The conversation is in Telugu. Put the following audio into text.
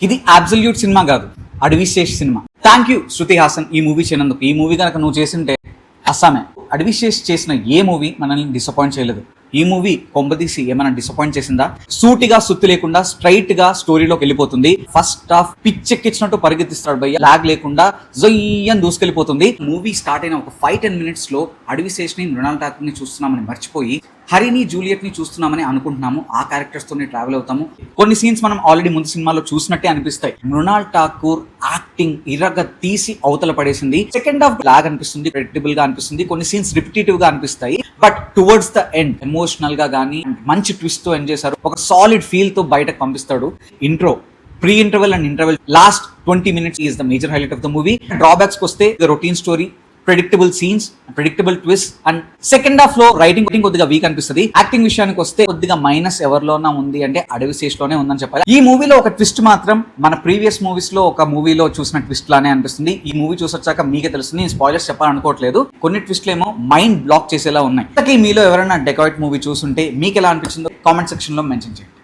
ఇది అబ్సల్యూట్ సినిమా కాదు, Adivi Sesh cinema. Thank you Shruti Haasan ఈ మూవీ చేయనందుకు. ఈ మూవీ కనుక నువ్వు చేసింటే అస్సామే. అడవిశేష్ చేసిన ఏ మూవీ మనల్ని డిసప్పాయింట్ చేయలేదు. ఈ మూవీ కొంపదీసి ఏమైనా డిసప్పాయింట్ చేసిందా? సూటిగా సుత్తి లేకుండా స్ట్రైట్ గా స్టోరీలోకి వెళ్ళిపోతుంది. ఫస్ట్ హాఫ్ పిచ్చెక్కించినట్టు పరిగెత్తిస్తాడు భయ్య, లాగ్ లేకుండా జొయ్యని దూసుకెళ్ళిపోతుంది. మూవీ స్టార్ట్ అయిన ఒక 5-10 minutes లో అడవిశేష్ ని, మృణాల్ ఠాకూర్ ని చూస్తున్నామని మర్చిపోయి హరిని, జూలియట్ ని చూస్తున్నామని అనుకుంటున్నాము. ఆ క్యారెక్టర్స్ తోనే ట్రావెల్ అవుతాము. కొన్ని సీన్స్ మనం ఆల్రెడీ ముందు సినిమాలో చూసినట్టే అనిపిస్తాయి. మృణాల్ ఠాకూర్ యాక్టింగ్ ఇరగ తీసి అవతల పడేసింది. సెకండ్ హాఫ్ లాగ్ అనిపిస్తుంది, ప్రెడిక్టబుల్ గా అనిపిస్తుంది, కొన్ని సీన్స్ రిపిటేటివ్ గా అనిపిస్తాయి. But towards the end emotional గా గానీ మంచి ట్విస్ట్ తో ఎండ్ చేశారు. ఒక సాలిడ్ ఫీల్ తో బయటకు పంపిస్తాడు. Intro, pre interval and interval, last 20 minutes is the major highlight of the movie. Drawbacks వస్తే routine story, predictable scenes, predictable twist and second half లో రైటింగ్ కొద్దిగా వీక్ అనిపిస్తుంది. యాక్టింగ్ విషయానికి వస్తే కొద్దిగా మైనస్ ఎవరిలోనా ఉంది అంటే అడవిశేష్ లోనే ఉందని చెప్పాలి. ఈ మూవీలో ఒక ట్విస్ట్ మాత్రం మన ప్రీవియస్ మూవీస్ లో ఒక మూవీలో చూసిన ట్విస్ట్ లానే అనిపిస్తుంది. ఈ మూవీ చూసొచ్చాక మీకే తెలుస్తుంది. నేను స్పాయిలర్స్ చెప్పాలనుకోవట్లేదు. కొన్ని ట్విస్ట్లు ఏమో మైండ్ బ్లాక్ చేసేలా ఉన్నాయి. మీలో ఎవరైనా డెకాయిట్ మూవీ చూస్తుంటే మీకు ఎలా అనిపించిందో కామెంట్ సెక్షన్ లో మెన్షన్ చేయండి.